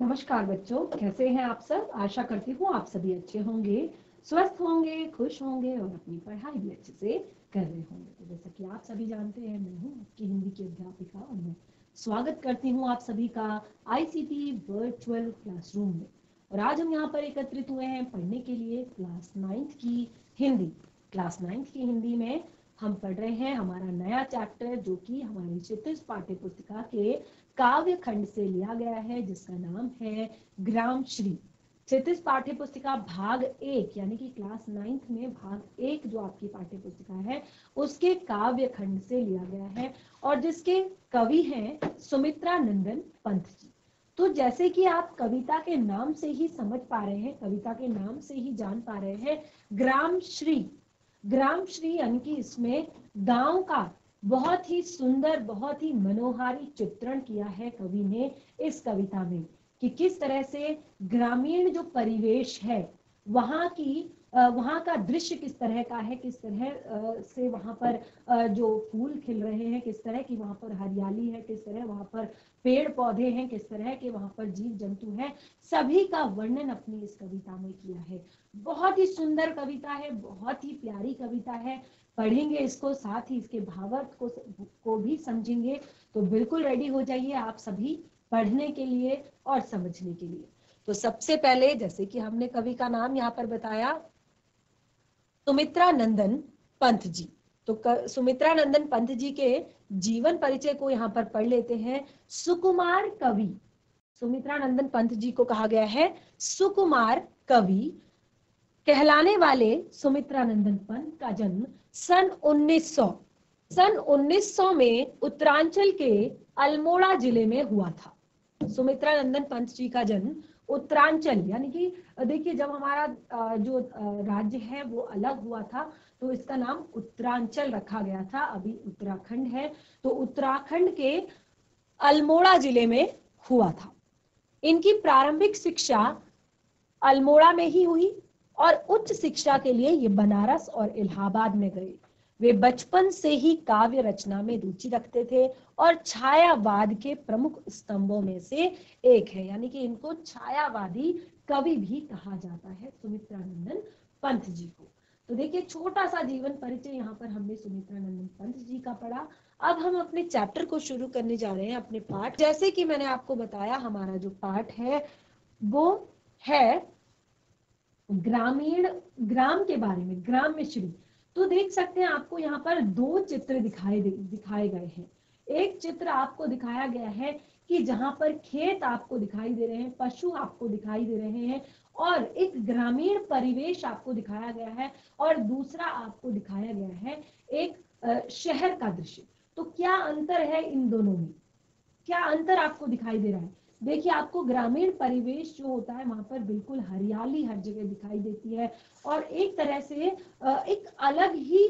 नमस्कार बच्चों, कैसे हैं आप सब। आशा करती हूँ आप सभी अच्छे होंगे, स्वस्थ होंगे, खुश होंगे और अपनी पढ़ाई भी अच्छे से कर रहे होंगे। तो जैसा कि आप सभी जानते हैं, मैं हूँ आपकी हिंदी की अध्यापिका और मैं स्वागत करती हूँ आप सभी का आईसीटी वर्चुअल क्लासरूम में। और आज हम यहाँ पर एकत्रित हुए हैं पढ़ने के लिए क्लास 9th की हिंदी। क्लास 9th की हिंदी में हम पढ़ रहे हैं हमारा नया चैप्टर, जो कि हमारी क्षितिज पाठ्य पुस्तिका के काव्य खंड से लिया गया है, जिसका नाम है ग्राम श्री। क्षितिज पाठ्य पुस्तिका भाग 1 यानी कि क्लास 9th में भाग 1 जो आपकी पाठ्य पुस्तिका है उसके काव्य खंड से लिया गया है और जिसके कवि हैं सुमित्रा नंदन पंत जी। तो जैसे कि आप कविता के नाम से ही समझ पा रहे हैं, कविता के नाम से ही जान पा रहे हैं, ग्राम श्री। ग्राम श्री यानी कि इसमें गांव का बहुत ही सुंदर, बहुत ही मनोहारी चित्रण किया है कवि ने इस कविता में, कि किस तरह से ग्रामीण जो परिवेश है वहां का दृश्य किस तरह का है, किस तरह से वहां पर जो फूल खिल रहे हैं, किस तरह की वहां पर हरियाली है, किस तरह वहां पर पेड़ पौधे हैं, किस तरह के वहां पर जीव जंतु हैं, सभी का वर्णन अपनी इस कविता में किया है। बहुत ही सुंदर कविता है, बहुत ही प्यारी कविता है। पढ़ेंगे इसको, साथ ही इसके भावार्थ को भी समझेंगे। तो बिल्कुल रेडी हो जाइए आप सभी पढ़ने के लिए और समझने के लिए। तो सबसे पहले, जैसे कि हमने कवि का नाम यहाँ पर बताया, सुमित्रा नंदन पंत जी। तो सुमित्रा नंदन पंत जी के जीवन परिचय को यहाँ पर पढ़ लेते हैं। सुकुमार कवि, सुमित्रा नंदन पंत जी को कहा गया है सुकुमार कवि कहलाने वाले सुमित्रा नंदन पंत का जन्म सन 1900 में उत्तरांचल के अल्मोड़ा जिले में हुआ था। सुमित्रा नंदन पंत जी का जन्म उत्तरांचल, यानी कि देखिए, जब हमारा जो राज्य है वो अलग हुआ था तो इसका नाम उत्तरांचल रखा गया था, अभी उत्तराखंड है। तो उत्तराखंड के अल्मोड़ा जिले में हुआ था। इनकी प्रारंभिक शिक्षा अल्मोड़ा में ही हुई और उच्च शिक्षा के लिए ये बनारस और इलाहाबाद में गए। वे बचपन से ही काव्य रचना में रुचि रखते थे और छायावाद के प्रमुख स्तंभों में से एक है, यानी कि इनको छायावादी कवि भी कहा जाता है सुमित्रा नंदन पंत जी को। तो देखिए, छोटा सा जीवन परिचय यहाँ पर हमने सुमित्रा नंदन पंत जी का पढ़ा। अब हम अपने चैप्टर को शुरू करने जा रहे हैं, अपने पाठ। जैसे कि मैंने आपको बताया, हमारा जो पाठ है वो है ग्राम के बारे में, ग्राम में श्री। तो देख सकते हैं आपको यहाँ पर दो चित्र दिखाए गए हैं। एक चित्र आपको दिखाया गया है कि जहां पर खेत आपको दिखाई दे रहे हैं, पशु आपको दिखाई दे रहे हैं और एक ग्रामीण परिवेश आपको दिखाया गया है, और दूसरा आपको दिखाया गया है एक शहर का दृश्य। तो क्या अंतर है इन दोनों में, क्या अंतर आपको दिखाई दे रहा है? देखिए, आपको ग्रामीण परिवेश जो होता है वहां पर बिल्कुल हरियाली हर जगह दिखाई देती है और एक तरह से एक अलग ही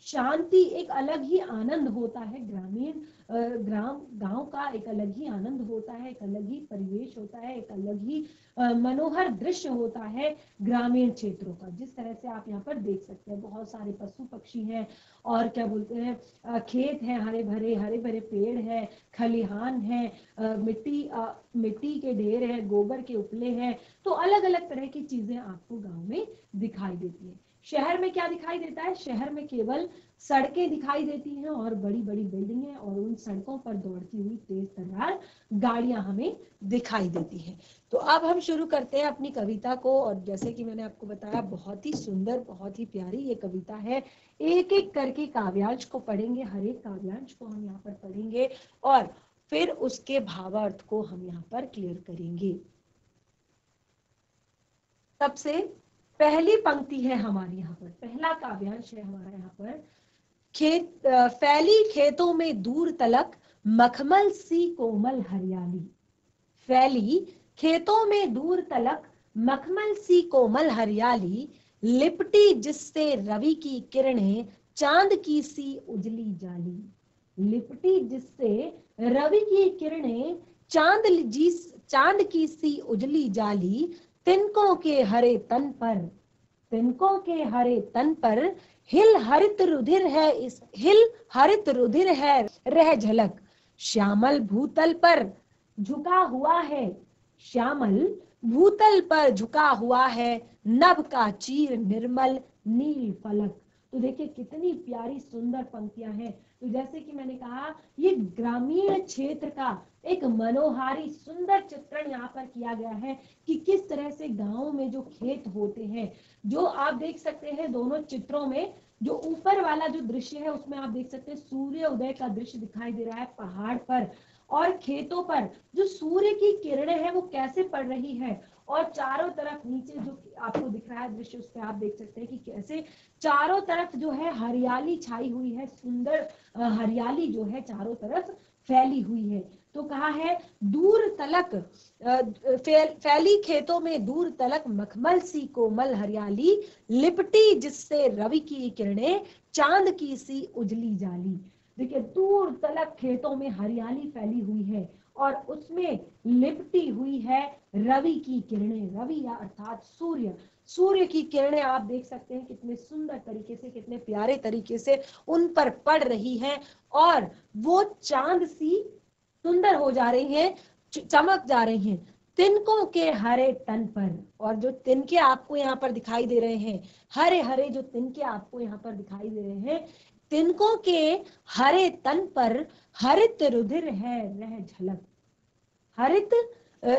शांति, एक अलग ही आनंद होता है। ग्रामीण गांव का एक अलग ही आनंद होता है, एक अलग ही परिवेश होता है, एक अलग ही मनोहर दृश्य होता है ग्रामीण क्षेत्रों का। जिस तरह से आप यहाँ पर देख सकते हैं, बहुत सारे पशु पक्षी हैं और क्या बोलते हैं, खेत है, हरे भरे पेड़ है, खलिहान है, मिट्टी के ढेर है, गोबर के उपले हैं। तो अलग अलग तरह की चीजें आपको गांव में दिखाई देती है। शहर में क्या दिखाई देता है? शहर में केवल सड़कें दिखाई देती हैं और बड़ी बड़ी बिल्डिंगें, और उन सड़कों पर दौड़ती हुई तेज तर्रार गाड़ियां हमें दिखाई देती हैं। तो अब हम शुरू करते हैं अपनी कविता को। और जैसे कि मैंने आपको बताया, बहुत ही सुंदर, बहुत ही प्यारी ये कविता है। एक एक करके काव्यांश को पढ़ेंगे, हर एक काव्यांश को हम यहाँ पर पढ़ेंगे और फिर उसके भावार्थ को हम यहाँ पर क्लियर करेंगे। सबसे पहली पंक्ति है हमारी यहाँ पर, पहला काव्यांश है हमारा यहाँ पर। फैली खेतों में दूर तलक मखमल सी कोमल हरियाली। फैली खेतों में दूर तलक मखमल सी कोमल हरियाली, लिपटी जिससे रवि की किरणें चांद की सी उजली जाली। लिपटी जिससे रवि की किरणें चांद की सी उजली जाली, तिनकों के हरे तन पर हिल हरित रुधिर है रह झलक। श्यामल भूतल पर झुका हुआ है श्यामल भूतल पर झुका हुआ है, नभ का चीर निर्मल नील फलक। तो देखिए कितनी प्यारी सुंदर पंक्तियां हैं। तो जैसे कि मैंने कहा, ये ग्रामीण क्षेत्र का एक मनोहारी सुंदर चित्रण यहाँ पर किया गया है कि किस तरह से गांव में जो खेत होते हैं, जो आप देख सकते हैं दोनों चित्रों में, जो ऊपर वाला जो दृश्य है उसमें आप देख सकते हैं सूर्य उदय का दृश्य दिखाई दे रहा है पहाड़ पर, और खेतों पर जो सूर्य की किरणें हैं वो कैसे पड़ रही है, और चारों तरफ नीचे जो आपको दिख रहा है दृश्य, उस पर आप देख सकते हैं कि कैसे चारों तरफ जो है हरियाली छाई हुई है, सुंदर हरियाली जो है चारों तरफ फैली हुई है। तो कहा है दूर तलक फैली खेतों में दूर तलक मखमल सी कोमल हरियाली, लिपटी जिससे रवि की किरणें चांद की सी उजली जाली। देखिए दूर तलक खेतों में हरियाली फैली हुई है और उसमें लिपटी हुई है रवि की किरणें। रवि या अर्थात सूर्य, सूर्य की किरणें आप देख सकते हैं कितने सुंदर तरीके से, कितने प्यारे तरीके से उन पर पड़ रही है और वो चांद सी सुंदर हो जा रही हैं, चमक जा रही हैं तिनकों के हरे तन पर। और जो तिनके आपको यहाँ पर दिखाई दे रहे हैं, हरे हरे जो तिनके आपको यहाँ पर दिखाई दे रहे हैं, तिनकों के हरे तन पर हरित रुधिर है रह झलक। हरित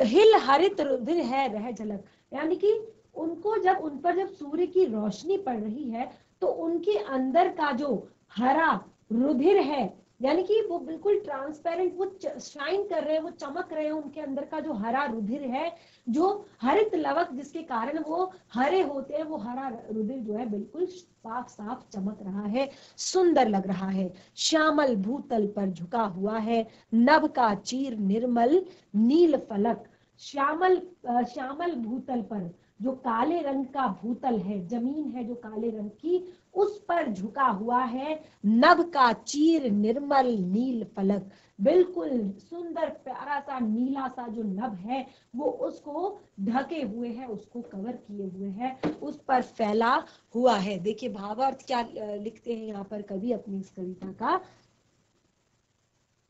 हिल हरित रुधिर है रह झलक, यानी कि उनको जब उन पर जब सूर्य की रोशनी पड़ रही है तो उनके अंदर का जो हरा रुधिर है, यानी कि वो बिल्कुल ट्रांसपेरेंट, वो शाइन कर रहे हैं, वो चमक रहे हैं, उनके अंदर का जो हरा रुधिर है, जो हरित लवक जिसके कारण वो हरे होते हैं, वो हरा रुधिर जो है बिल्कुल साफ साफ चमक रहा है, सुंदर लग रहा है। श्यामल भूतल पर झुका हुआ है, नभ का चीर निर्मल नील फलक। श्यामल श्यामल भूतल पर, जो काले रंग का भूतल है, जमीन है जो काले रंग की, उस पर झुका हुआ है नभ का चीर निर्मल नील फलक। बिल्कुल सुंदर प्यारा सा नीला सा जो नभ है वो उसको ढके हुए है, उसको कवर किए हुए है, उस पर फैला हुआ है। देखिए भावार्थ क्या लिखते हैं यहाँ पर कवि अपनी इस कविता का।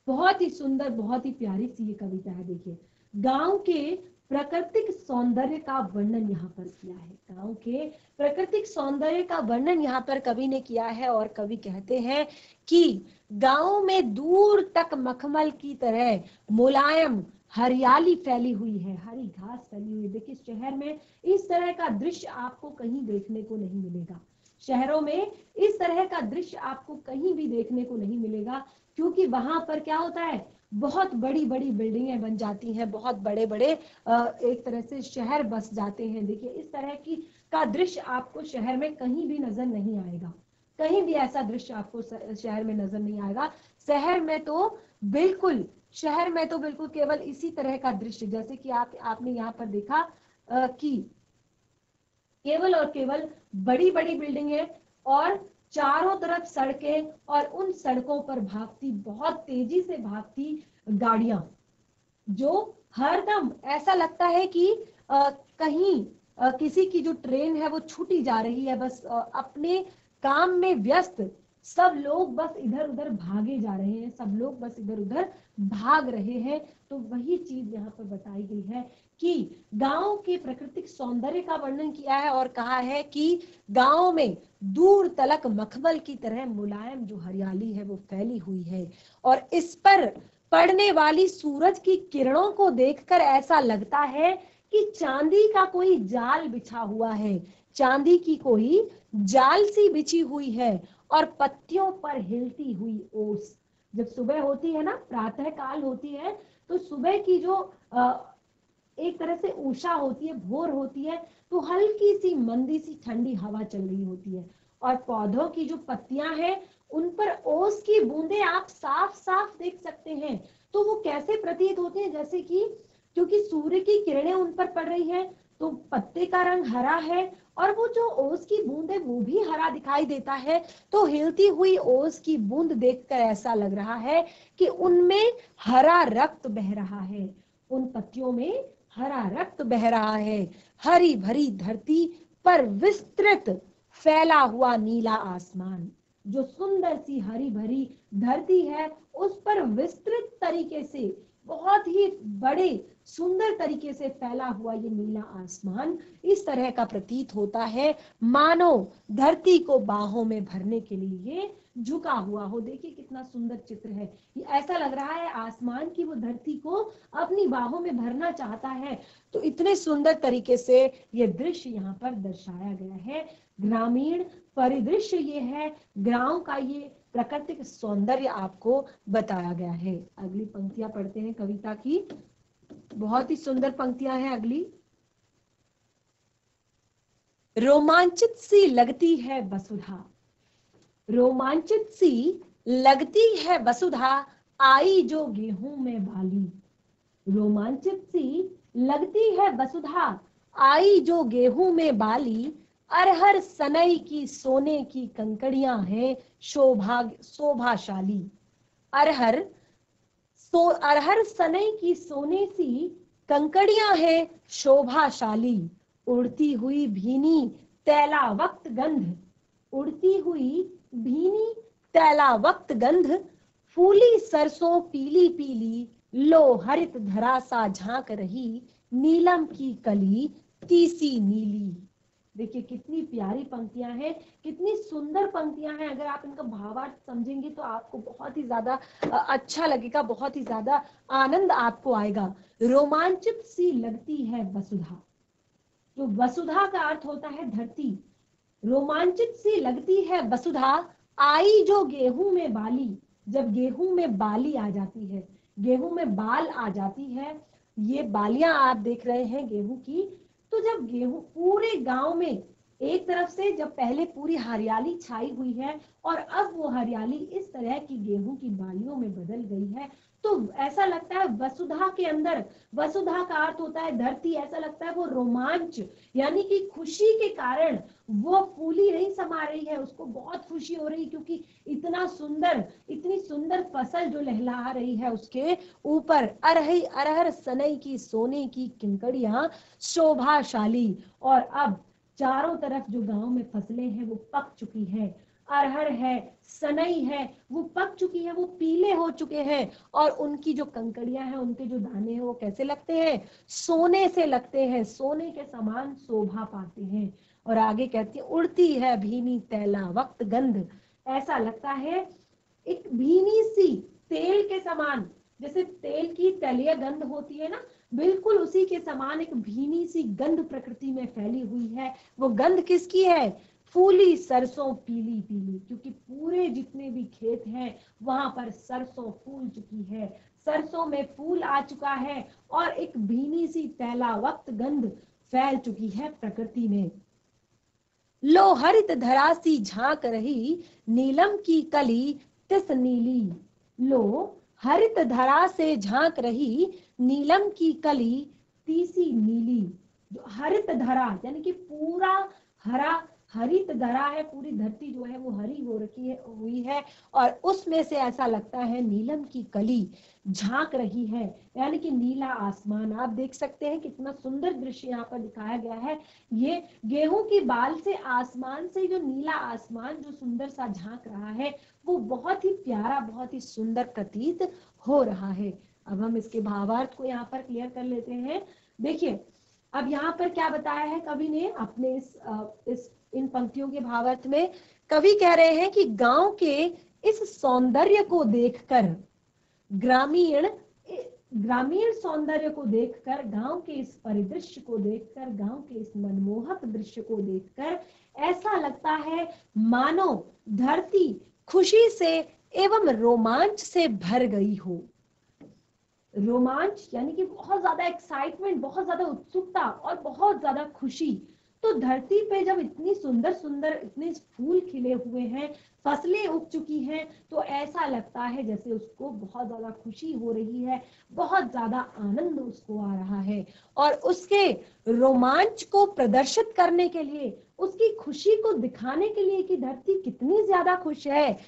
बहुत ही सुंदर, बहुत ही प्यारी सी ये कविता है। देखिए गांव के प्राकृतिक सौंदर्य का वर्णन यहाँ पर किया है। गांव के प्राकृतिक सौंदर्य का वर्णन यहाँ पर कवि ने किया है और कवि कहते हैं कि गांव में दूर तक मखमल की तरह मुलायम हरियाली फैली हुई है, हरी घास फैली हुई है। देखिए शहर में इस तरह का दृश्य आपको कहीं देखने को नहीं मिलेगा, शहरों में इस तरह का दृश्य आपको कहीं भी देखने को नहीं मिलेगा, क्योंकि वहां पर क्या होता है, बहुत बड़ी बड़ी बिल्डिंगें बन जाती हैं, बहुत बड़े बड़े एक तरह से शहर बस जाते हैं। देखिए इस तरह की का दृश्य आपको शहर में कहीं भी नजर नहीं आएगा, कहीं भी ऐसा दृश्य आपको शहर में नजर नहीं आएगा। शहर में तो बिल्कुल केवल इसी तरह का दृश्य, जैसे कि आपने यहाँ पर देखा कि केवल और केवल बड़ी बड़ी बिल्डिंगें और चारों तरफ सड़कें और उन सड़कों पर भागती, बहुत तेजी से भागती गाड़ियां, जो हरदम ऐसा लगता है कि कहीं किसी की जो ट्रेन है वो छूटी जा रही है। बस अपने काम में व्यस्त सब लोग बस इधर उधर भागे जा रहे हैं, सब लोग बस इधर उधर भाग रहे हैं। तो वही चीज यहाँ पर बताई गई है कि गांव के प्राकृतिक सौंदर्य का वर्णन किया है और कहा है कि गांव में दूर तलक मखमल की तरह मुलायम जो हरियाली है वो फैली हुई है, और इस पर पड़ने वाली सूरज की किरणों को देखकर ऐसा लगता है कि चांदी का कोई जाल बिछा हुआ है, चांदी की कोई जाल सी बिछी हुई है, और पत्तियों पर हिलती हुई ओस। जब सुबह होती है ना, प्रातः काल होती है, तो सुबह की जो एक तरह से उषा होती है, भोर होती है, तो हल्की सी मंदी सी ठंडी हवा चल रही होती है, और पौधों की जो पत्तियां हैं उन पर ओस की बूंदें आप साफ साफ देख सकते हैं। तो वो कैसे प्रतीत होते हैं, जैसे कि क्योंकि सूर्य की किरणें उन पर पड़ रही है तो पत्ते का रंग हरा है, और वो जो ओस की बूंद है वो भी हरा दिखाई देता है। तो हिलती हुई ओस की बूंद देखकर ऐसा लग रहा है कि उनमें हरा रक्त बह रहा है, उन पत्तियों में हरा रक्त बह रहा है। हरी भरी धरती पर विस्तृत फैला हुआ नीला आसमान, जो सुंदर सी हरी भरी धरती है उस पर विस्तृत तरीके से बहुत ही बड़े सुंदर तरीके से फैला हुआ ये नीला आसमान इस तरह का प्रतीत होता है मानो धरती को बाहों में भरने के लिए ये झुका हुआ हो। देखिए कितना सुंदर चित्र है, ये ऐसा लग रहा है आसमान की वो धरती को अपनी बाहों में भरना चाहता है। तो इतने सुंदर तरीके से ये दृश्य यहाँ पर दर्शाया गया है। ग्रामीण परिदृश्य ये है, गांव का ये प्राकृतिक सौंदर्य आपको बताया गया है। अगली पंक्तियां पढ़ते हैं कविता की, बहुत ही सुंदर पंक्तियां हैं अगली। रोमांचित सी लगती है वसुधा, रोमांचित सी लगती है वसुधा, आई जो गेहूं में बाली। रोमांचित सी लगती है वसुधा, आई जो गेहूं में बाली। अरहर सनई की सोने की कंकड़ियां हैं शोभाशाली। अरहर सनई की सोने सी कंकड़ियां हैं शोभाशाली। उड़ती हुई भीनी तैला वक्त गंध, उड़ती हुई भीनी तैला वक्त गंध। फूली सरसों पीली पीली, लो हरित धरा सा झांक रही। नीलम की कली तीसी नीली। देखिए कितनी प्यारी पंक्तियां हैं, कितनी सुंदर पंक्तियां हैं। अगर आप इनका भावार्थ समझेंगे तो आपको बहुत ही ज्यादा अच्छा लगेगा, बहुत ही ज्यादा आनंद आपको आएगा। रोमांचित सी लगती है वसुधा, तो वसुधा का अर्थ होता है धरती। रोमांचित सी लगती है वसुधा, आई जो गेहूं में बाली। जब गेहूं में बाली आ जाती है, गेहूं में बाल आ जाती है, ये बालियां आप देख रहे हैं गेहूं की। तो जब गेहूं पूरे गांव में एक तरफ से जब पहले पूरी हरियाली छाई हुई है और अब वो हरियाली इस तरह की गेहूं की बालियों में बदल गई है, तो ऐसा लगता है वसुधा के अंदर, वसुधा का अर्थ होता है धरती, ऐसा लगता है वो रोमांच यानी कि खुशी के कारण वो फूली नहीं समा रही है, उसको बहुत खुशी हो रही क्योंकि इतना सुंदर, इतनी सुंदर फसल जो लहला रही है उसके ऊपर। अरहर सनई की सोने की किंकड़ियां शोभाशाली। और अब चारों तरफ जो गांव में फसलें हैं वो पक चुकी है, अरहर है, सनई है, वो पक चुकी है, वो पीले हो चुके हैं और उनकी जो कंकड़ियां हैं, उनके जो दाने हैं वो कैसे लगते हैं, सोने से लगते हैं, सोने के समान शोभा पाते हैं। और आगे कहती है उड़ती है भीनी तैला वक्त गंध, ऐसा लगता है एक भीनी सी तेल के समान, जैसे तेल की तैलीय गंध होती है ना, बिल्कुल उसी के समान एक भीनी सी गंध प्रकृति में फैली हुई है। वो गंध किसकी है, फूली सरसों पीली पीली, क्योंकि पूरे जितने भी खेत हैं वहां पर सरसों फूल चुकी है, सरसों में फूल आ चुका है और एक भीनी सी तैला वक्त गंध फैल चुकी है प्रकृति में। लो हरित धरा सी झांक रही, नीलम की कली तिस नीली। लो हरित धरा से झांक रही, नीलम की कली तीसी नीली। जो हरित धरा यानी कि पूरा हरा, हरित धरा है, पूरी धरती जो है वो हरी हो रखी है, हुई है और उसमें से ऐसा लगता है नीलम की कली झांक रही है, यानी कि नीला आसमान। आप देख सकते हैं कितना सुंदर दृश्य यहाँ पर दिखाया गया है। ये गेहूं की बाल से आसमान से जो नीला आसमान जो सुंदर सा झांक रहा है वो बहुत ही प्यारा, बहुत ही सुंदर प्रतीत हो रहा है। अब हम इसके भावार्थ को यहाँ पर क्लियर कर लेते हैं। देखिए अब यहाँ पर क्या बताया है कवि ने अपने इस इन पंक्तियों के भावार्थ में। कवि कह रहे हैं कि गांव के इस सौंदर्य को देखकर, ग्रामीण सौंदर्य को देखकर, गांव के इस परिदृश्य को देखकर, गांव के इस मनमोहक दृश्य को देखकर ऐसा लगता है मानो धरती खुशी से एवं रोमांच से भर गई हो। रोमांच यानी कि बहुत ज्यादा एक्साइटमेंट, बहुत ज्यादा उत्सुकता और बहुत ज्यादा खुशी। तो धरती पे जब इतनी सुंदर सुंदर इतने फूल खिले हुए हैं, फसलें उग चुकी हैं, तो ऐसा लगता है जैसे उसको बहुत ज्यादा खुशी हो रही है, बहुत ज्यादा आनंद उसको आ रहा है। और उसके रोमांच को प्रदर्शित करने के लिए, उसकी खुशी को दिखाने के लिए कि धरती कितनी ज्यादा खुश है,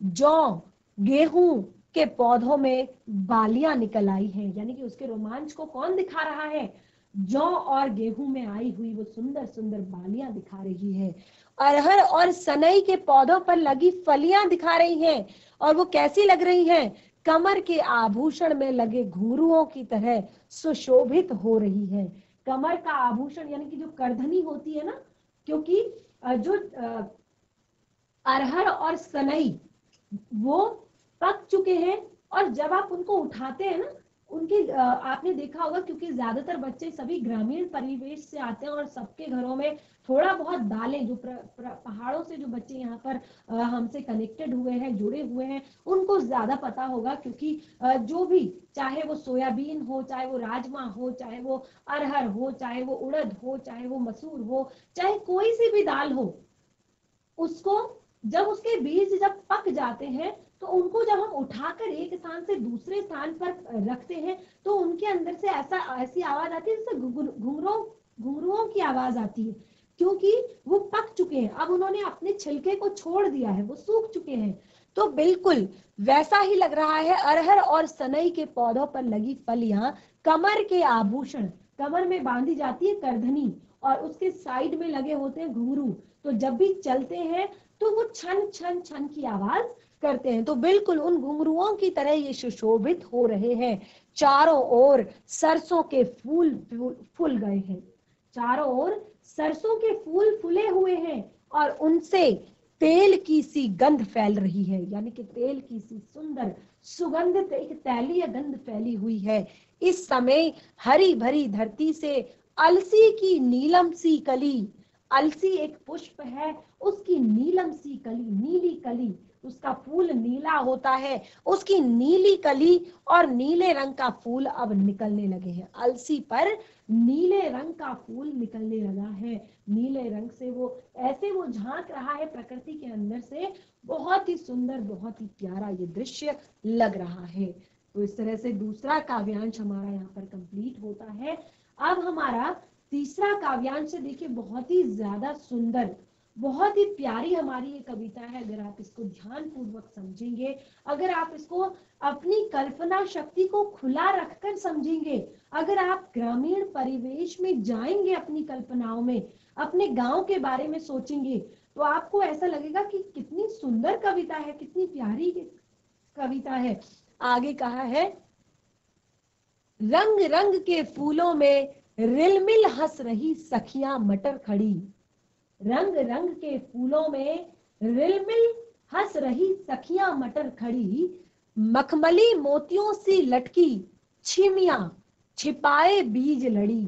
जौ गेहूं के पौधों में बालियां निकल आई हैं, यानी कि उसके रोमांच को कौन दिखा रहा है, जौ और गेहूं में आई हुई वो सुंदर सुंदर बालियां दिखा रही है। अरहर और सनई के पौधों पर लगी फलियां दिखा रही हैं और वो कैसी लग रही हैं, कमर के आभूषण में लगे घुंघरुओं की तरह सुशोभित हो रही है। कमर का आभूषण यानी कि जो करधनी होती है ना, क्योंकि जो अरहर और सनई वो पक चुके हैं, और जब आप उनको उठाते हैं ना, उनकी आपने देखा होगा, क्योंकि ज्यादातर बच्चे सभी ग्रामीण परिवेश से आते हैं और सबके घरों में थोड़ा बहुत दालें, जो पहाड़ों से जो बच्चे यहाँ पर हमसे कनेक्टेड हुए हैं, जुड़े हुए हैं, उनको ज्यादा पता होगा, क्योंकि जो भी, चाहे वो सोयाबीन हो, चाहे वो राजमा हो, चाहे वो अरहर हो, चाहे वो उड़द हो, चाहे वो मसूर हो, चाहे कोई सी भी दाल हो, उसको जब उसके बीज जब पक जाते हैं तो उनको जब हम उठाकर एक स्थान से दूसरे स्थान पर रखते हैं तो उनके अंदर से ऐसी आवाज आती है जैसे घुंघरुओं की आवाज आती है, क्योंकि वो पक चुके हैं। अब उन्होंने अपने छिलके को छोड़ दिया है, वो सूख चुके हैं। तो बिल्कुल वैसा ही लग रहा है अरहर और सनई के पौधों पर लगी फलियां कमर के आभूषण, कमर में बांधी जाती है करधनी और उसके साइड में लगे होते हैं घुंघरू, तो जब भी चलते हैं तो वो छन छन छन की आवाज करते हैं। तो बिल्कुल उन घुंघरुओं की तरह ये सुशोभित हो रहे हैं। चारों ओर सरसों के फूल फूल गए हैं, चारों ओर सरसों के फूल फूले हुए हैं और उनसे तेल की सी गंध फैल रही है, यानी कि तेल की सी सुंदर सुगंधित एक तैलीय गंध फैली हुई है। इस समय हरी भरी धरती से अलसी की नीलम सी कली, अलसी एक पुष्प है, उसकी नीलम सी कली, नीली कली, उसका फूल नीला होता है, उसकी नीली कली और नीले रंग का फूल अब निकलने लगे हैं। अलसी पर नीले रंग का फूल निकलने लगा है, नीले रंग से वो ऐसे वो झांक रहा है प्रकृति के अंदर से, बहुत ही सुंदर, बहुत ही प्यारा ये दृश्य लग रहा है। तो इस तरह से दूसरा काव्यांश हमारा यहाँ पर कंप्लीट होता है। अब हमारा तीसरा काव्यांश देखिए, बहुत ही ज्यादा सुंदर, बहुत ही प्यारी हमारी ये कविता है। अगर आप इसको ध्यान पूर्वक समझेंगे, अगर आप इसको अपनी कल्पना शक्ति को खुला रखकर समझेंगे, अगर आप ग्रामीण परिवेश में जाएंगे, अपनी कल्पनाओं में अपने गांव के बारे में सोचेंगे, तो आपको ऐसा लगेगा कि कितनी सुंदर कविता है, कितनी प्यारी कविता है। आगे कहा है, रंग रंग के फूलों में रिलमिल हंस रही सखियां मटर खड़ी, रंग रंग के फूलों में रिलमिल हंस रही सखियां मटर खड़ी, मखमली मोतियों सी लटकी छिमियां छिपाए बीज लड़ी,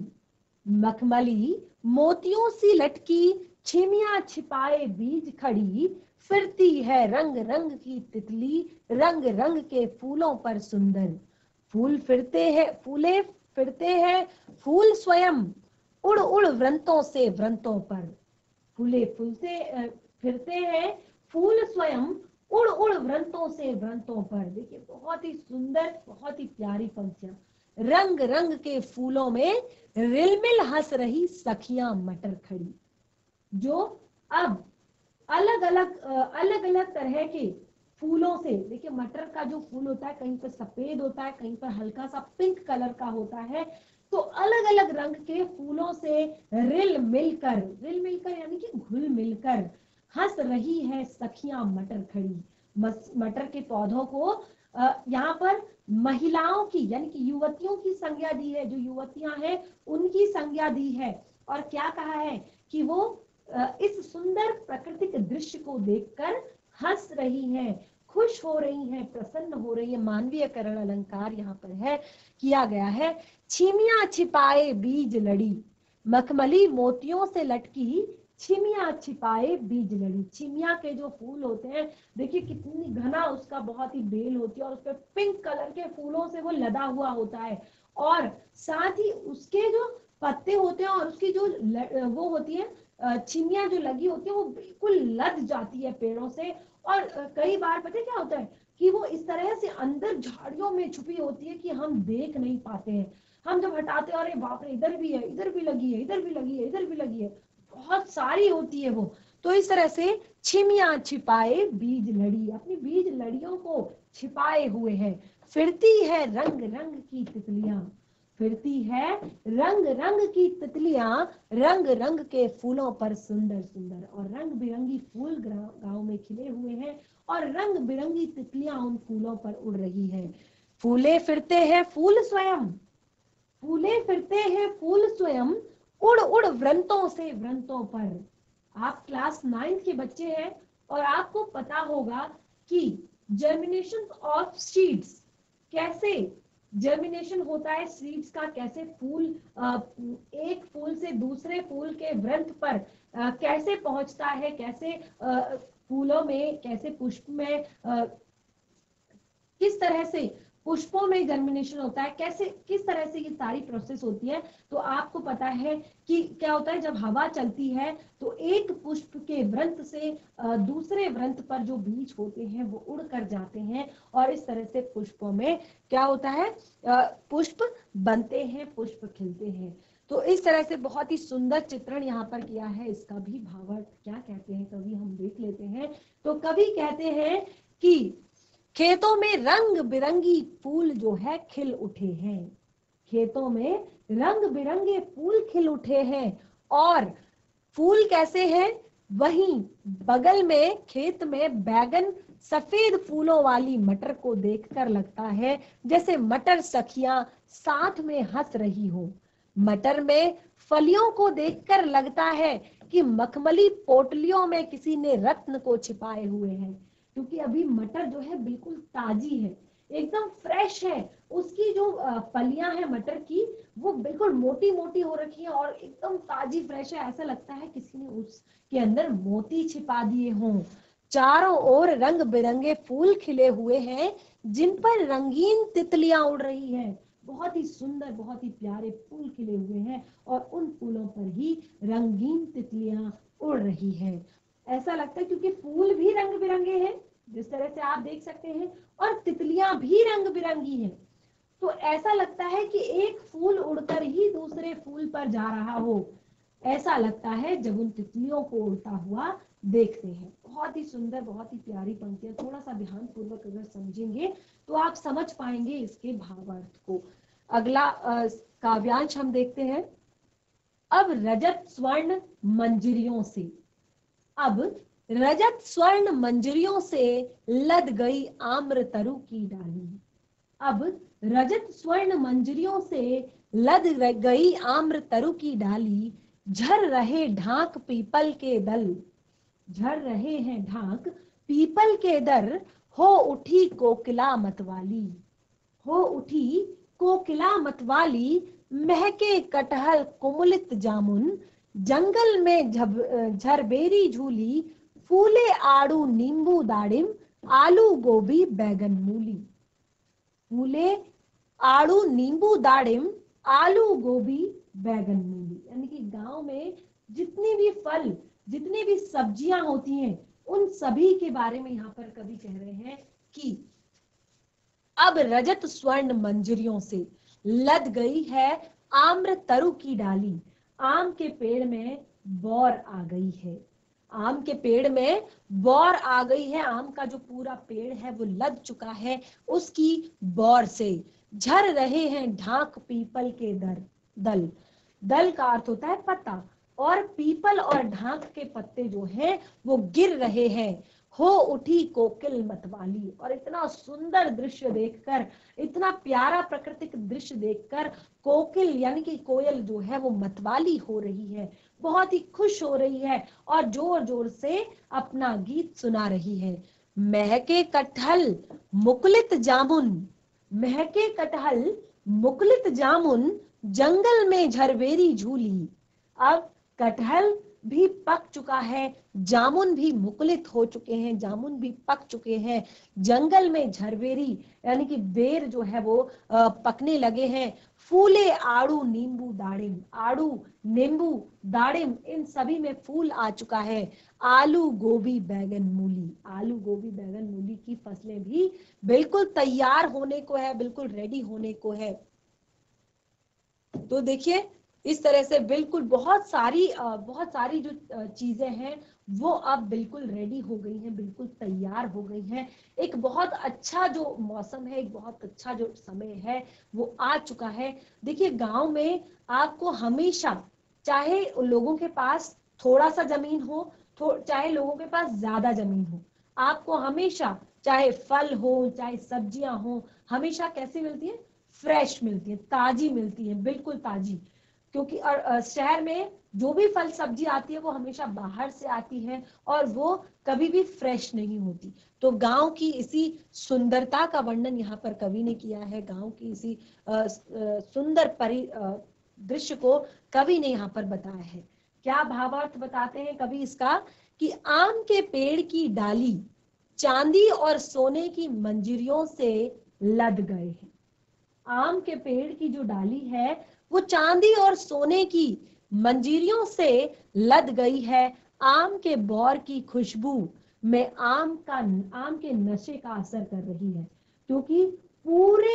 मखमली मोतियों सी लटकी छिमियां छिपाए बीज खड़ी, फिरती है रंग रंग की तितली रंग रंग के फूलों पर सुंदर, फूल फिरते हैं, फूले फिरते हैं फूल स्वयं उड़ उड़ वृंतों से वृंतों पर, फूले फूलते फिरते हैं फूल स्वयं उड़ उड़ वृंतों से वृंतों पर। देखिए बहुत ही सुंदर, बहुत ही प्यारी पंक्तियां। रंग रंग के फूलों में रिलमिल हंस रही सखियां मटर खड़ी, जो अब अलग अलग तरह के फूलों से, देखिए मटर का जो फूल होता है कहीं पर सफेद होता है, कहीं पर हल्का सा पिंक कलर का होता है, तो अलग अलग रंग के फूलों से रिल मिलकर यानी कि घुल मिलकर हंस रही है सखियां मटर खड़ी। मटर के पौधों को यहाँ पर महिलाओं की यानी कि युवतियों की संज्ञा दी है, जो युवतियां हैं उनकी संज्ञा दी है, और क्या कहा है कि वो इस सुंदर प्राकृतिक दृश्य को देखकर हंस रही हैं, खुश हो रही हैं, प्रसन्न हो रही है। मानवीयकरण अलंकार यहाँ पर है किया गया है। छिमिया छिपाए बीज लड़ी, मखमली मोतियों से लटकी छिमिया छिपाए बीज लड़ी। छिमिया के जो फूल होते हैं, देखिए कितनी घना उसका बहुत ही बेल होती है और उस पर पिंक कलर के फूलों से वो लदा हुआ होता है, और साथ ही उसके जो पत्ते होते हैं और उसकी जो वो होती है छिमिया जो लगी होती है, वो बिल्कुल लद जाती है पेड़ों से, और कई बार पता है क्या होता है कि वो इस तरह से अंदर झाड़ियों में छुपी होती है कि हम देख नहीं पाते हैं। हम जब हटाते हैं, अरे बाप रे, इधर भी है, इधर भी लगी है, इधर भी लगी है, इधर भी लगी है, बहुत सारी होती है वो। तो इस तरह से छिमिया छिपाए बीज लड़ी, अपनी बीज लड़ियों को छिपाए हुए है। फिरती है रंग रंग की तितलियां, फिरती है रंग रंग की तितलियां, रंग रंग के फूलों पर सुंदर सुंदर। और रंग बिरंगी फूल गांव में खिले हुए हैं और रंग बिरंगी तितलियां उन फूलों पर उड़ रही है। फूले फिरते हैं फूल स्वयं, फूले फिरते हैं फूल स्वयं, उड़ उड़ वृंतों से वृंतों पर। आप क्लास 9 के बच्चे हैं और आपको पता होगा कि जर्मिनेशन ऑफ सीड्स, कैसे जर्मिनेशन होता है सीड्स का, कैसे फूल एक फूल से दूसरे फूल के वृंत पर कैसे पहुंचता है, कैसे फूलों में, कैसे पुष्प में, किस तरह से पुष्पों में जर्मिनेशन होता है, कैसे किस तरह से ये सारी प्रोसेस होती है। तो आपको पता है कि क्या होता है, जब हवा चलती है तो एक पुष्प के वृंत से दूसरे वृंत पर जो बीज होते हैं वो उड़ कर जाते हैं और इस तरह से पुष्पों में क्या होता है, पुष्प बनते हैं, पुष्प खिलते हैं। तो इस तरह से बहुत ही सुंदर चित्रण यहाँ पर किया है। इसका भी भावार्थ क्या कहते हैं कवि, हम देख लेते हैं। तो कवि कहते हैं कि खेतों में रंग बिरंगी फूल जो है खिल उठे हैं, खेतों में रंग बिरंगे फूल खिल उठे हैं। और फूल कैसे हैं, वहीं बगल में खेत में बैगन सफेद फूलों वाली मटर को देखकर लगता है जैसे मटर सखियां साथ में हंस रही हो। मटर में फलियों को देखकर लगता है कि मखमली पोटलियों में किसी ने रत्न को छिपाए हुए हैं, क्योंकि अभी मटर जो है बिल्कुल ताजी है, एकदम फ्रेश है। उसकी जो फलियां हैं मटर की, वो बिल्कुल मोटी मोटी हो रखी है और एकदम ताजी फ्रेश है। ऐसा लगता है किसी ने उसके अंदर मोती छिपा दिए हों। चारों ओर रंग बिरंगे फूल खिले हुए हैं जिन पर रंगीन तितलियां उड़ रही हैं। बहुत ही सुंदर, बहुत ही प्यारे फूल खिले हुए हैं और उन फूलों पर ही रंगीन तितलियां उड़ रही है। ऐसा लगता है क्योंकि फूल भी रंग बिरंगे हैं जिस तरह से आप देख सकते हैं, और तितलियां भी रंग बिरंगी हैं। तो ऐसा लगता है कि एक फूल उड़कर ही दूसरे फूल पर जा रहा हो, ऐसा लगता है जब उन तितलियों को उड़ता हुआ देखते हैं। बहुत ही सुंदर, बहुत ही प्यारी पंक्तियां, थोड़ा सा ध्यान पूर्वक अगर समझेंगे तो आप समझ पाएंगे इसके भावार्थ को। अगला काव्यांश हम देखते हैं। अब रजत स्वर्ण मंजरियों से, अब रजत स्वर्ण मंजरियों से लद गई आम्र तरु की डाली। अब रजत स्वर्ण मंजरियों से लद गई आम्र तरु की डाली, झर रहे ढाक पीपल के दल, झर रहे हैं ढाक पीपल के दर, हो उठी कोकिला मतवाली, हो उठी कोकिला मतवाली, महके कटहल कुमुलित जामुन, जंगल में झरबेरी झूली, फूले आड़ू नींबू दाड़िम, आलू गोभी बैगन मूली। फूले आड़ू नींबू दाड़िम, आलू गोभी बैगन मूली। यानी कि गांव में जितने भी फल, जितनी भी सब्जियां होती हैं, उन सभी के बारे में यहाँ पर कवि कह रहे हैं कि अब रजत स्वर्ण मंजरियों से लद गई है आम्र तरु की डाली। आम के पेड़ में बौर आ गई है, आम के पेड़ में बौर आ गई है। आम का जो पूरा पेड़ है वो लद चुका है उसकी बौर से। झर रहे हैं ढाक पीपल के दल, दल का अर्थ होता है पत्ता, और पीपल और ढाक के पत्ते जो हैं वो गिर रहे हैं। हो उठी कोकिल मतवाली। और इतना सुंदर दृश्य देखकर, इतना प्यारा प्राकृतिक दृश्य देखकर कोकिल यानी कि कोयल जो है वो मतवाली हो रही है, बहुत ही खुश हो रही है और जोर जोर से अपना गीत सुना रही है। महके कटहल मुकुलित जामुन, महके कटहल मुकुलित जामुन, जंगल में झरबेरी झूली। अब कटहल भी पक चुका है, जामुन भी मुकुलित हो चुके हैं, जामुन भी पक चुके हैं, जंगल में झरबेरी यानी कि बेर जो है वो पकने लगे हैं। फूले आड़ू नींबू दाड़िम, आड़ू नींबू दाड़िम इन सभी में फूल आ चुका है। आलू गोभी बैगन मूली, आलू गोभी बैगन मूली की फसलें भी बिल्कुल तैयार होने को है, बिल्कुल रेडी होने को है। तो देखिए इस तरह से बिल्कुल बहुत सारी जो चीजें हैं वो अब बिल्कुल रेडी हो गई हैं, बिल्कुल तैयार हो गई हैं। एक बहुत अच्छा जो मौसम है, एक बहुत अच्छा जो समय है वो आ चुका है। देखिए गांव में आपको हमेशा, चाहे लोगों के पास थोड़ा सा जमीन हो, चाहे लोगों के पास ज्यादा जमीन हो, आपको हमेशा चाहे फल हो चाहे सब्जियां हो, हमेशा कैसी मिलती है? फ्रेश मिलती है, ताजी मिलती है, बिल्कुल ताजी। क्योंकि शहर में जो भी फल सब्जी आती है वो हमेशा बाहर से आती है और वो कभी भी फ्रेश नहीं होती। तो गांव की इसी सुंदरता का वर्णन यहाँ पर कवि ने किया है। गांव की इसी सुंदर दृश्य को कवि ने यहाँ पर बताया है। क्या भावार्थ बताते हैं कवि इसका? कि आम के पेड़ की डाली चांदी और सोने की मंजरियों से लद गए हैं। आम के पेड़ की जो डाली है वो चांदी और सोने की मंजीरियों से लद गई है। आम के बौर की खुशबू में आम के नशे का असर कर रही है, क्योंकि पूरे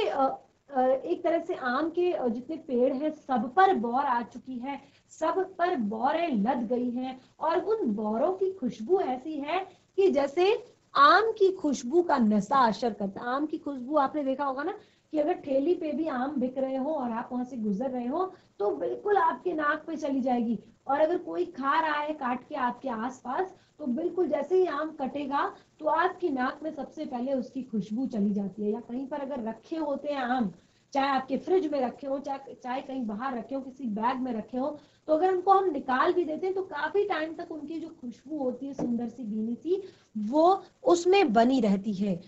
एक तरह से आम के जितने पेड़ हैं सब पर बौर आ चुकी है, सब पर बौरें लद गई हैं और उन बौरों की खुशबू ऐसी है कि जैसे आम की खुशबू का नशा असर करता है। आम की खुशबू आपने देखा होगा ना कि अगर ठेली पे भी आम बिक रहे हो और आप वहां से गुजर रहे हो तो बिल्कुल आपके नाक पे चली जाएगी। और अगर कोई खा रहा है काट के आपके आसपास तो बिल्कुल जैसे ही आम कटेगा तो आपकी नाक में सबसे पहले उसकी खुशबू चली जाती है। या कहीं पर अगर रखे होते हैं आम, चाहे आपके फ्रिज में रखे हो चाहे कहीं बाहर रखे हो, किसी बैग में रखे हो, तो अगर उनको हम निकाल भी देते हैं तो काफी टाइम तक उनकी जो खुशबू होती है सुंदर सी भीनी सी वो उसमें बनी रहती है।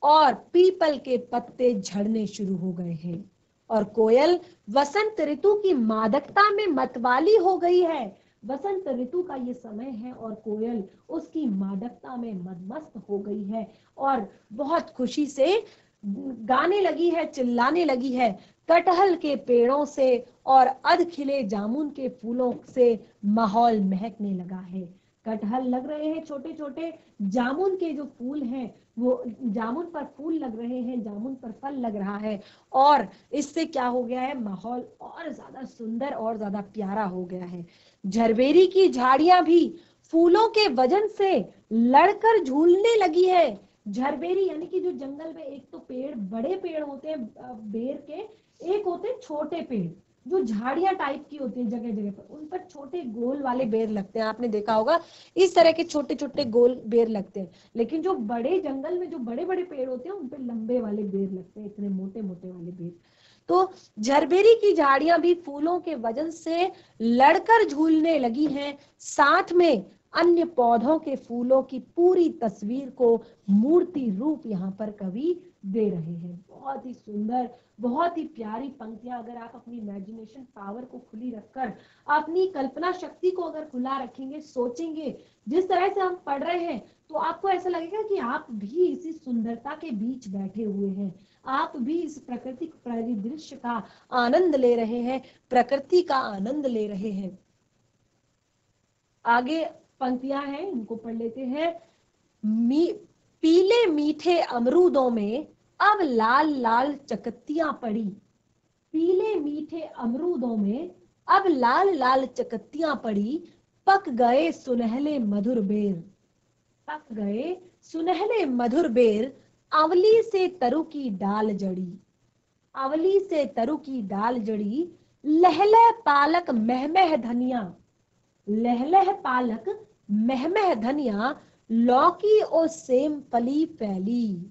और पीपल के पत्ते झड़ने शुरू हो गए हैं और कोयल वसंत ऋतु की मादकता में मतवाली हो गई है। वसंत ऋतु का ये समय है और कोयल उसकी मादकता में मदमस्त हो गई है और बहुत खुशी से गाने लगी है, चिल्लाने लगी है। कटहल के पेड़ों से और अध खिले जामुन के फूलों से माहौल महकने लगा है। कटहल लग रहे हैं छोटे छोटे, जामुन के जो फूल हैं वो जामुन पर फूल लग रहे हैं, जामुन पर फल लग रहा है और इससे क्या हो गया है? माहौल और ज्यादा सुंदर और ज्यादा प्यारा हो गया है। झरबेरी की झाड़ियां भी फूलों के वजन से लड़कर झूलने लगी है। झरबेरी यानी कि जो जंगल में एक तो पेड़, बड़े पेड़ होते हैं बेर के, एक होते हैं छोटे पेड़ जो झाड़ियां टाइप की होती है जगह जगह पर, उन पर छोटे गोल वाले बेर लगते हैं। आपने देखा होगा इस तरह के छोटे छोटे गोल बेर लगते हैं। लेकिन जो बड़े जंगल में जो बड़े बड़े पेड़ होते हैं उन पे लंबे वाले बेर लगते हैं, इतने मोटे मोटे वाले बेर। तो झरबेरी की झाड़ियां भी फूलों के वजन से लड़कर झूलने लगी हैं। साथ में अन्य पौधों के फूलों की पूरी तस्वीर को मूर्ति रूप यहाँ पर कवि दे रहे हैं। बहुत ही सुंदर, बहुत ही प्यारी पंक्तियां। अगर आप अपनी इमेजिनेशन पावर को खुली रखकर, अपनी कल्पना शक्ति को अगर खुला रखेंगे, सोचेंगे, जिस तरह से हम पढ़ रहे हैं तो आपको ऐसा लगेगा कि आप भी इसी सुंदरता के बीच बैठे हुए हैं, आप भी इस प्राकृतिक परिदृश्य का आनंद ले रहे हैं, प्रकृति का आनंद ले रहे हैं। आगे पंक्तियां हैं, इनको पढ़ लेते हैं। पीले मीठे अमरूदों में अब लाल लाल चकत्तियां पड़ी। पीले मीठे अमरूदों में अब लाल लाल चकत्तियां पड़ी। पक गए सुनहले मधुर बेर, पक गए सुनहले मधुर बेर। अवली से तरु की डाल जड़ी, अवली से तरु की डाल जड़ी। लहलह पालक महमह धनिया, लहलह पालक महमह धनिया। लौकी और सेम फली फैली,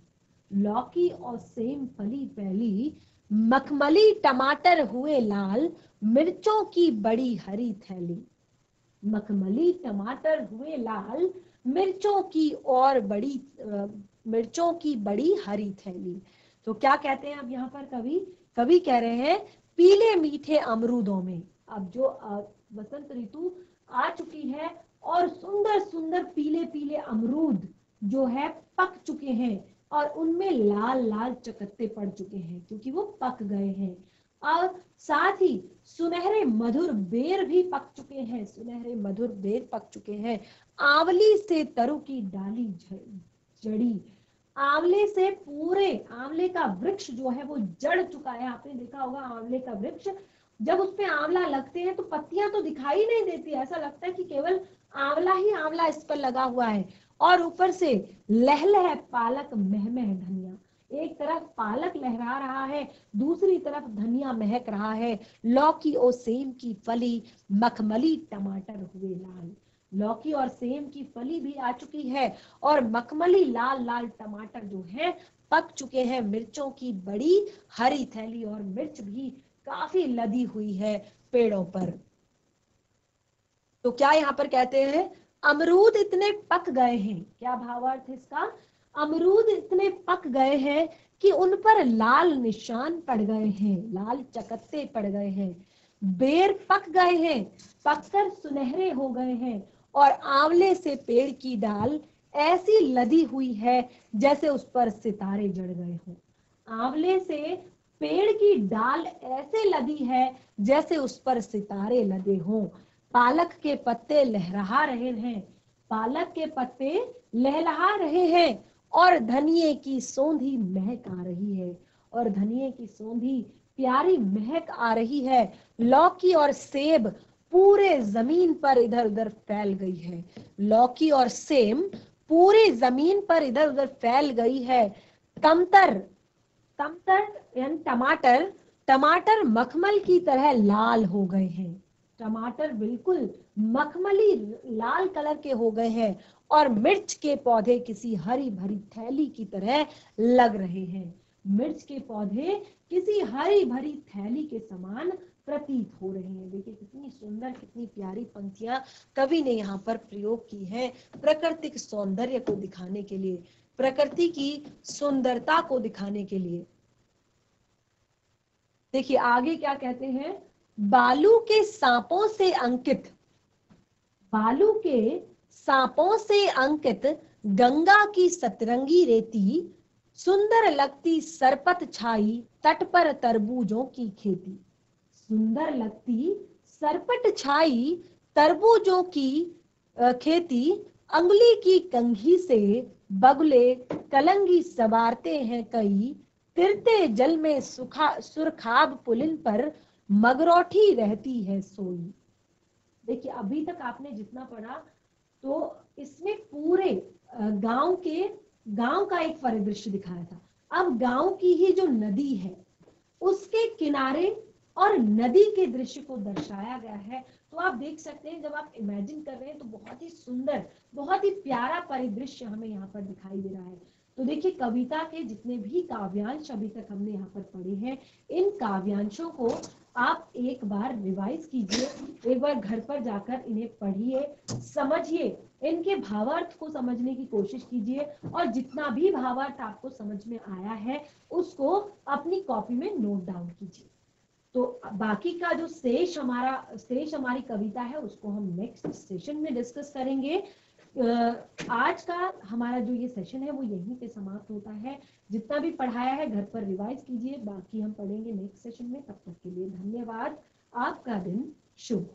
लौकी और सेम फली फैली। मखमली टमाटर हुए लाल, मिर्चों की बड़ी हरी थैली। मखमली टमाटर हुए लाल, मिर्चों की और बड़ी मिर्चों की बड़ी हरी थैली। तो क्या कहते हैं अब यहाँ पर कवि? कवि कह रहे हैं पीले मीठे अमरूदों में, अब जो वसंत ऋतु आ चुकी है और सुंदर सुंदर पीले पीले अमरूद जो है पक चुके हैं और उनमें लाल लाल चकत्ते पड़ चुके हैं क्योंकि वो पक गए हैं। और साथ ही सुनहरे मधुर बेर भी पक चुके हैं, सुनहरे मधुर बेर पक चुके हैं। आंवली से तरु की डाली जड़ी, आंवले से पूरे आंवले का वृक्ष जो है वो जड़ चुका है। आपने देखा होगा आंवले का वृक्ष जब उसपे आंवला लगते हैं तो पत्तियां तो दिखाई नहीं देती, ऐसा लगता है कि केवल आंवला ही आंवला इस पर लगा हुआ है। और ऊपर से लहलह पालक महमह धनिया, एक तरफ पालक लहरा रहा है, दूसरी तरफ धनिया महक रहा है। लौकी और सेम की फली, मखमली टमाटर हुए लाल। लौकी और सेम की फली भी आ चुकी है और मखमली लाल लाल टमाटर जो है पक चुके हैं। मिर्चों की बड़ी हरी थैली, और मिर्च भी काफी लदी हुई है पेड़ों पर। तो क्या यहाँ पर कहते हैं, अमरूद इतने पक गए हैं, क्या भावार्थ है इसका, अमरूद इतने पक गए हैं कि उन पर लाल निशान पड़ गए हैं, लाल चकत्ते पड़ गए हैं। बेर पक गए हैं, पककर सुनहरे हो गए हैं, और आंवले से पेड़ की डाल ऐसी लदी हुई है जैसे उस पर सितारे जड़ गए हों। आंवले से पेड़ की डाल ऐसे लदी है जैसे उस पर सितारे लदे हों। पालक के पत्ते लहरा रहे हैं, पालक के पत्ते लहलहा रहे हैं, और धनिये की सौंधी महक आ रही है, और धनिये की सौंधी प्यारी महक आ रही है। लौकी और सेब पूरे जमीन पर इधर उधर फैल गई है, लौकी और सेब पूरी जमीन पर इधर उधर फैल गई है। तमतर, तमतर यानी टमाटर, टमाटर मखमल की तरह लाल हो गए हैं, टमाटर बिल्कुल मखमली लाल कलर के हो गए हैं, और मिर्च के पौधे किसी हरी भरी थैली की तरह लग रहे हैं। मिर्च के पौधे किसी हरी भरी थैली के समान प्रतीत हो रहे हैं। देखिए कितनी सुंदर, कितनी प्यारी पंक्तियां कवि ने यहाँ पर प्रयोग की है प्राकृतिक सौंदर्य को दिखाने के लिए, प्रकृति की सुंदरता को दिखाने के लिए। देखिए आगे क्या कहते हैं, बालू के सांपों से अंकित, बालू के सांपों से अंकित गंगा की सतरंगी रेती, सुंदर लगती सरपत छाई तट पर तरबूजों की खेती। सुंदर लगती सरपट छाई तरबूजों की खेती, अंगुली की कंघी से बगुले कलंगी सवारते हैं कई, तिरते जल में सुरखाब पुलिन पर मगरौठी रहती है सोई। देखिए अभी तक आपने जितना पढ़ा तो इसमें पूरे गांव का एक परिदृश्य दिखाया था। अब गांव की ही जो नदी है उसके किनारे और नदी के दृश्य को दर्शाया गया है। तो आप देख सकते हैं जब आप इमेजिन कर रहे हैं तो बहुत ही सुंदर, बहुत ही प्यारा परिदृश्य हमें यहाँ पर दिखाई दे रहा है। तो देखिए कविता के जितने भी काव्यांश अभी तक हमने यहाँ पर पढ़े हैं, इन काव्यांशों को आप एक बार रिवाइज कीजिए, एक बार घर पर जाकर इन्हें पढ़िए, समझिए, इनके भावार्थ को समझने की कोशिश कीजिए, और जितना भी भावार्थ आपको समझ में आया है उसको अपनी कॉपी में नोट डाउन कीजिए। तो बाकी का जो शेष हमारी कविता है उसको हम नेक्स्ट सेशन में डिस्कस करेंगे। आज का हमारा जो ये सेशन है वो यहीं पे समाप्त होता है। जितना भी पढ़ाया है घर पर रिवाइज कीजिए, बाकी हम पढ़ेंगे नेक्स्ट सेशन में। तब तक के लिए धन्यवाद। आपका दिन शुभ।